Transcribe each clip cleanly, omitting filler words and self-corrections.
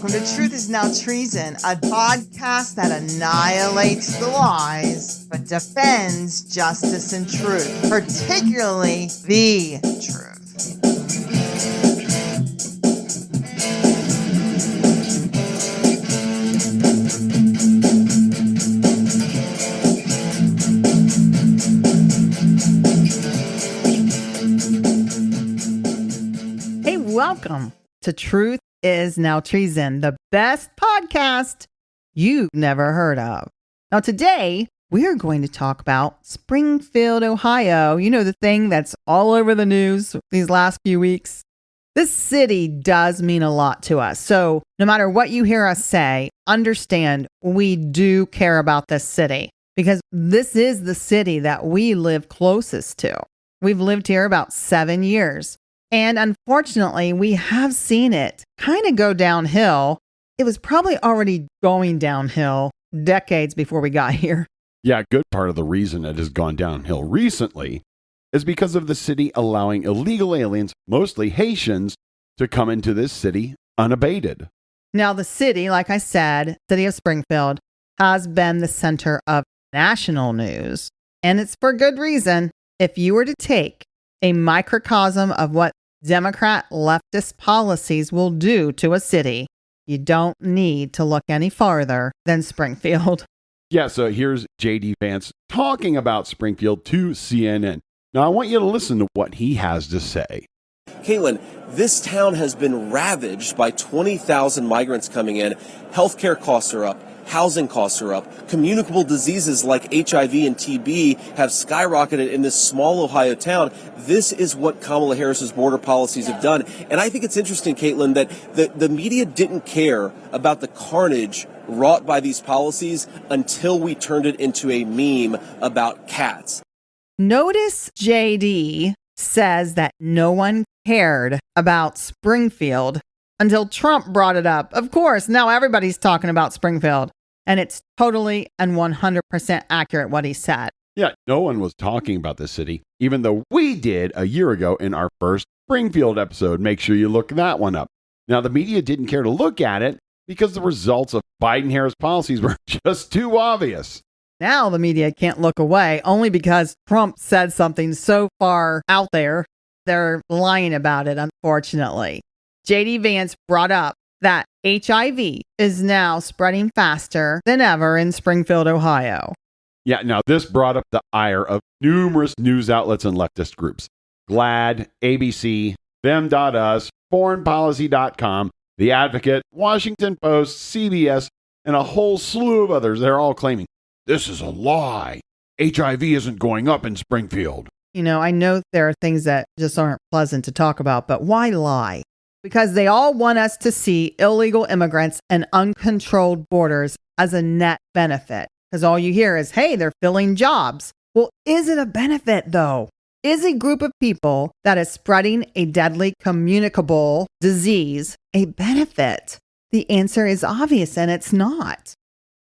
Welcome to Truth is Now Treason, a podcast that annihilates the lies but defends justice and truth, particularly the truth. Hey, welcome to Truth is Now Treason, the best podcast you've never heard of. Now today, we are going to talk about Springfield, Ohio. You know, the thing that's all over the news these last few weeks. This city does mean a lot to us. So no matter what you hear us say, understand we do care about this city because this is the city that we live closest to. We've lived here about 7 years. And unfortunately, we have seen it kind of go downhill. It was probably already going downhill decades before we got here. Yeah, a good part of the reason it has gone downhill recently is because of the city allowing illegal aliens, mostly Haitians, to come into this city unabated. Now, the city, like I said, city of Springfield, has been the center of national news. And it's for good reason. If you were to take a microcosm of what Democrat leftist policies will do to a city, you don't need to look any farther than Springfield. Yeah, so here's JD Vance talking about Springfield to CNN. Now, I want you to listen to what he has to say. Caitlin, this town has been ravaged by 20,000 migrants coming in. Healthcare costs are up. Housing costs are up. Communicable diseases like HIV and TB have skyrocketed in this small Ohio town. This is what Kamala Harris's border policies have done. And I think it's interesting, Caitlin, that the media didn't care about the carnage wrought by these policies until we turned it into a meme about cats. Notice JD says that no one cared about Springfield until Trump brought it up. Of course, now everybody's talking about Springfield. And it's totally and 100% accurate what he said. Yeah, no one was talking about this city, even though we did a year ago in our first Springfield episode. Make sure you look that one up. Now, the media didn't care to look at it because the results of Biden-Harris policies were just too obvious. Now the media can't look away only because Trump said something so far out there. They're lying about it, unfortunately. JD Vance brought up that HIV is now spreading faster than ever in Springfield, Ohio. Yeah, now this brought up the ire of numerous news outlets and leftist groups. GLAAD, ABC, them.us, foreignpolicy.com, The Advocate, Washington Post, CBS, and a whole slew of others. They're all claiming, this is a lie. HIV isn't going up in Springfield. You know, I know there are things that just aren't pleasant to talk about, but why lie? Because they all want us to see illegal immigrants and uncontrolled borders as a net benefit. Because all you hear is, hey, they're filling jobs. Well, is it a benefit, though? Is a group of people that is spreading a deadly communicable disease a benefit? The answer is obvious, and it's not.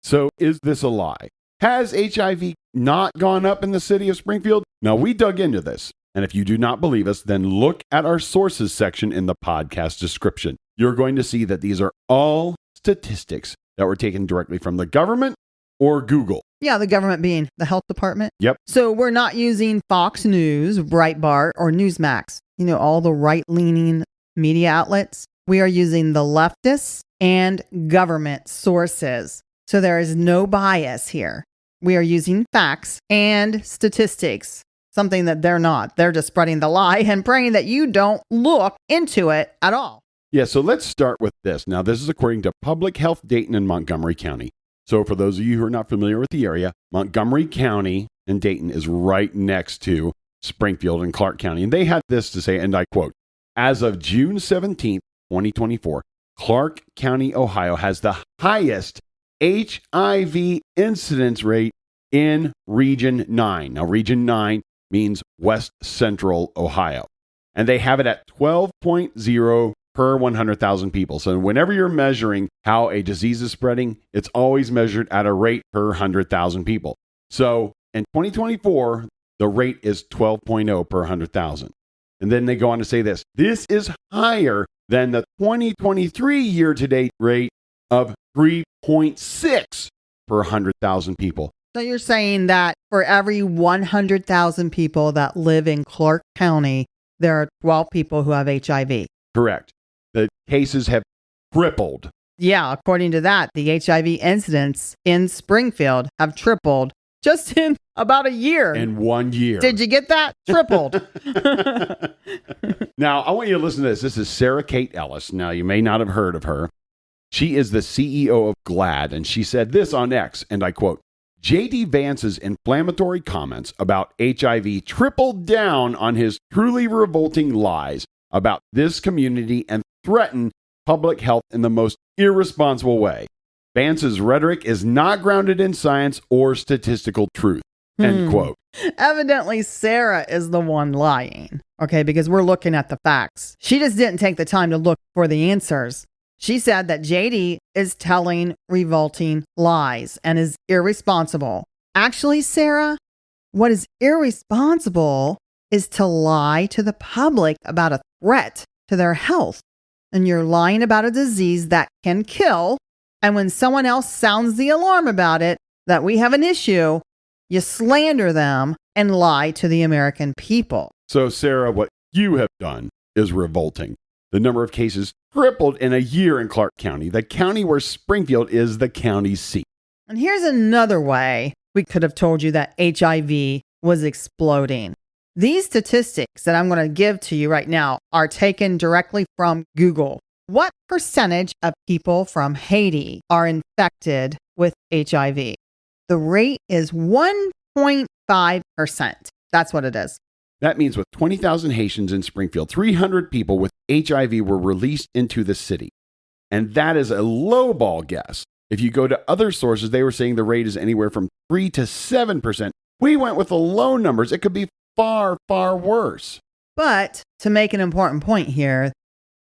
So is this a lie? Has HIV not gone up in the city of Springfield? Now, we dug into this. And if you do not believe us, then look at our sources section in the podcast description. You're going to see that these are all statistics that were taken directly from the government or Google. Yeah, the government being the health department. Yep. So we're not using Fox News, Breitbart, or Newsmax. You know, all the right-leaning media outlets. We are using the leftists and government sources. So there is no bias here. We are using facts and statistics. Something that they're not. They're just spreading the lie and praying that you don't look into it at all. Yeah, so let's start with this. Now, this is according to Public Health Dayton and Montgomery County. So for those of you who are not familiar with the area, Montgomery County and Dayton is right next to Springfield and Clark County. And they had this to say, and I quote, as of June 17th, 2024, Clark County, Ohio has the highest HIV incidence rate in Region 9. Now, Region 9 means West Central Ohio. And they have it at 12.0 per 100,000 people. So whenever you're measuring how a disease is spreading, it's always measured at a rate per 100,000 people. So in 2024, the rate is 12.0 per 100,000. And then they go on to say this is higher than the 2023 year-to-date rate of 3.6 per 100,000 people. So you're saying that for every 100,000 people that live in Clark County, there are 12 people who have HIV. Correct. The cases have tripled. Yeah, according to that, the HIV incidents in Springfield have tripled just in about a year. In 1 year. Did you get that? Tripled. Now, I want you to listen to this. This is Sarah Kate Ellis. Now, you may not have heard of her. She is the CEO of GLAAD, and she said this on X, and I quote, JD Vance's inflammatory comments about HIV tripled down on his truly revolting lies about this community and threaten public health in the most irresponsible way. Vance's rhetoric is not grounded in science or statistical truth. End quote. Evidently, Sarah is the one lying, okay, because we're looking at the facts. She just didn't take the time to look for the answers. She said that JD is telling revolting lies and is irresponsible. Actually, Sarah, what is irresponsible is to lie to the public about a threat to their health. And you're lying about a disease that can kill. And when someone else sounds the alarm about it, that we have an issue, you slander them and lie to the American people. So, Sarah, what you have done is revolting. The number of cases tripled in a year in Clark County, the county where Springfield is the county seat. And here's another way we could have told you that HIV was exploding. These statistics that I'm going to give to you right now are taken directly from Google. What percentage of people from Haiti are infected with HIV? The rate is 1.5%. That's what it is. That means with 20,000 Haitians in Springfield, 300 people with HIV were released into the city. And that is a lowball guess. If you go to other sources, they were saying the rate is anywhere from 3 to 7%. We went with the low numbers. It could be far, far worse. But to make an important point here,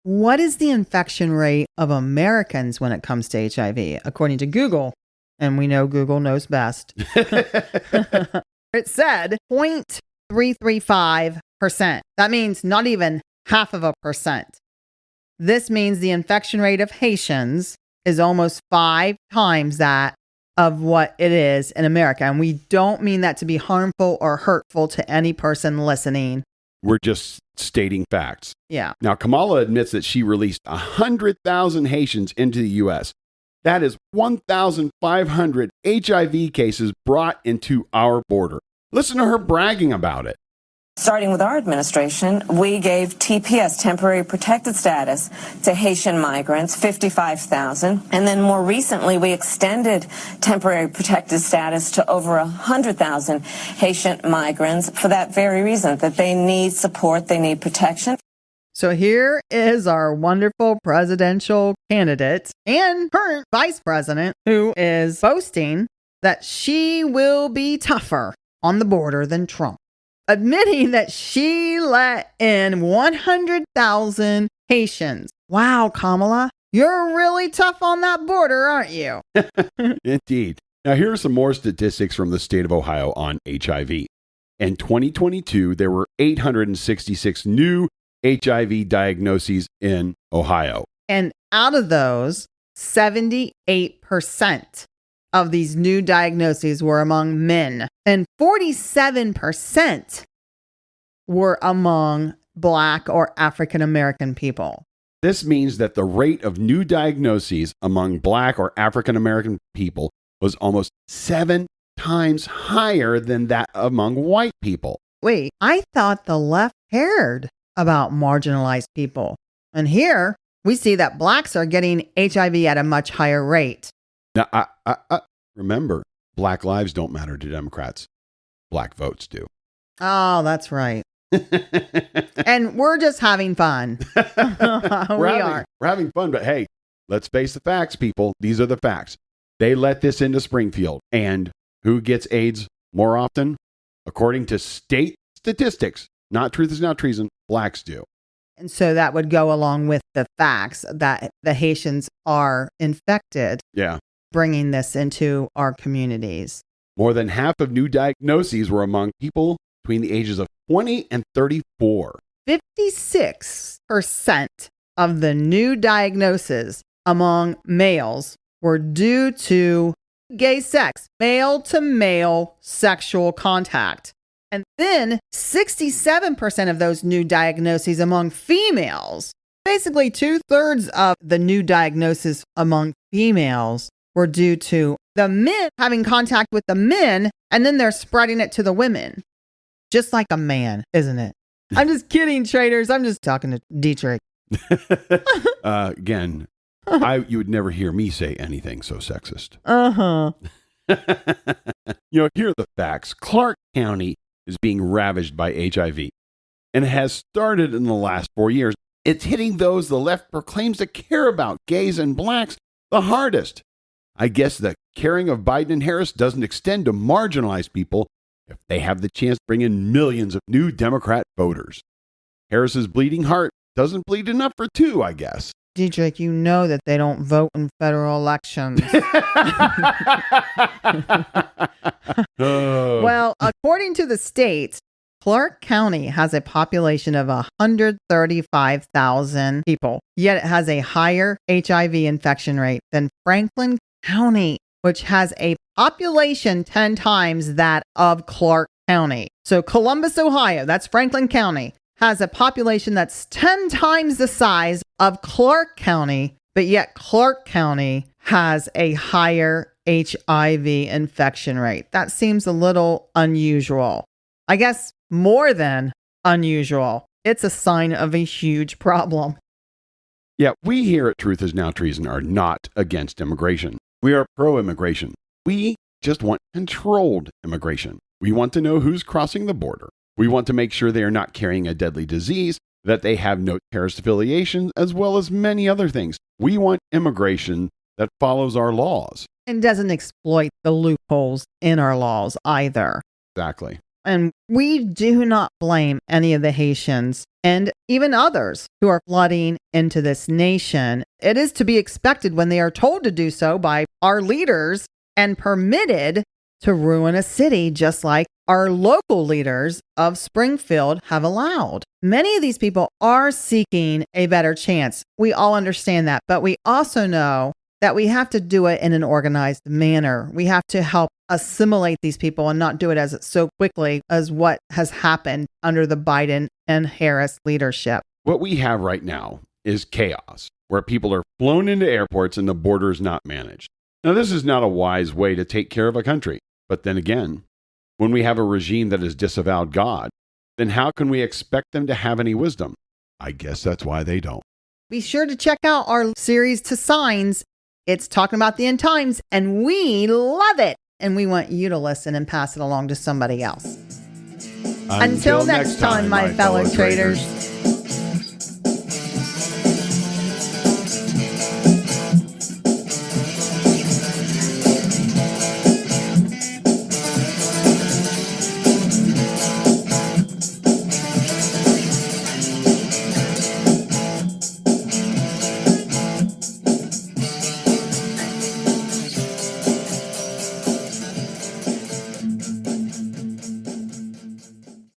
what is the infection rate of Americans when it comes to HIV? According to Google, and we know Google knows best, it said 0.335%. That means not even 0.5%. This means the infection rate of Haitians is almost 5 times that of what it is in America. And we don't mean that to be harmful or hurtful to any person listening. We're just stating facts. Yeah. Now, Kamala admits that she released 100,000 Haitians into the U.S. That is 1,500 HIV cases brought into our border. Listen to her bragging about it. Starting with our administration, we gave TPS, temporary protected status, to Haitian migrants, 55,000. And then more recently, we extended temporary protected status to over 100,000 Haitian migrants for that very reason, that they need support, they need protection. So here is our wonderful presidential candidate and current vice president who is boasting that she will be tougher on the border than Trump, admitting that she let in 100,000 Haitians. Wow, Kamala, you're really tough on that border, aren't you? Indeed. Now, here are some more statistics from the state of Ohio on HIV. In 2022, there were 866 new HIV diagnoses in Ohio. And out of those, 78% of these new diagnoses were among men, and 47% were among Black or African American people. This means that the rate of new diagnoses among Black or African American people was almost 7 times higher than that among white people. Wait, I thought the left cared about marginalized people. And here we see that Blacks are getting HIV at a much higher rate. Now, remember, Black lives don't matter to Democrats. Black votes do. Oh, that's right. And we're just having fun. We're having fun, but hey, let's face the facts, people. These are the facts. They let this into Springfield. And who gets AIDS more often? According to state statistics, not truth is not treason, Blacks do. And so that would go along with the facts that the Haitians are infected. Yeah. Bringing this into our communities. More than half of new diagnoses were among people between the ages of 20 and 34. 56% of the new diagnoses among males were due to gay sex, male-to-male sexual contact. And then 67% of those new diagnoses among females, basically 2/3 of the new diagnoses among females, were due to the men having contact with the men, and then they're spreading it to the women. Just like a man, isn't it? I'm just kidding, traders. I'm just talking to Dietrich. Again, you would never hear me say anything so sexist. Here are the facts. Clark County is being ravaged by HIV, and it has started in the last 4 years. It's hitting those the left proclaims to care about, gays and blacks, the hardest. I guess the caring of Biden and Harris doesn't extend to marginalized people if they have the chance to bring in millions of new Democrat voters. Harris's bleeding heart doesn't bleed enough for two, I guess. Dietrich, you know that they don't vote in federal elections. Well, according to the state, Clark County has a population of 135,000 people, yet it has a higher HIV infection rate than Franklin County, which has a population 10 times that of Clark County. So Columbus, Ohio, that's Franklin County, has a population that's 10 times the size of Clark County, but yet Clark County has a higher HIV infection rate. That seems a little unusual. I guess more than unusual. It's a sign of a huge problem. Yeah, we here at Truth Is Now Treason are not against immigration. We are pro-immigration. We just want controlled immigration. We want to know who's crossing the border. We want to make sure they are not carrying a deadly disease, that they have no terrorist affiliations, as well as many other things. We want immigration that follows our laws. And doesn't exploit the loopholes in our laws either. Exactly. And we do not blame any of the Haitians and even others who are flooding into this nation. It is to be expected when they are told to do so by our leaders and permitted to ruin a city, just like our local leaders of Springfield have allowed. Many of these people are seeking a better chance. We all understand that, but we also know that we have to do it in an organized manner. We have to help assimilate these people and not do it as so quickly as what has happened under the Biden and Harris leadership. What we have right now is chaos, where people are flown into airports and the border is not managed. Now, this is not a wise way to take care of a country. But then again, when we have a regime that has disavowed God, then how can we expect them to have any wisdom? I guess that's why they don't. Be sure to check out our series To Signs. It's talking about the end times, and we love it. And we want you to listen and pass it along to somebody else. Until next time, my fellow traders.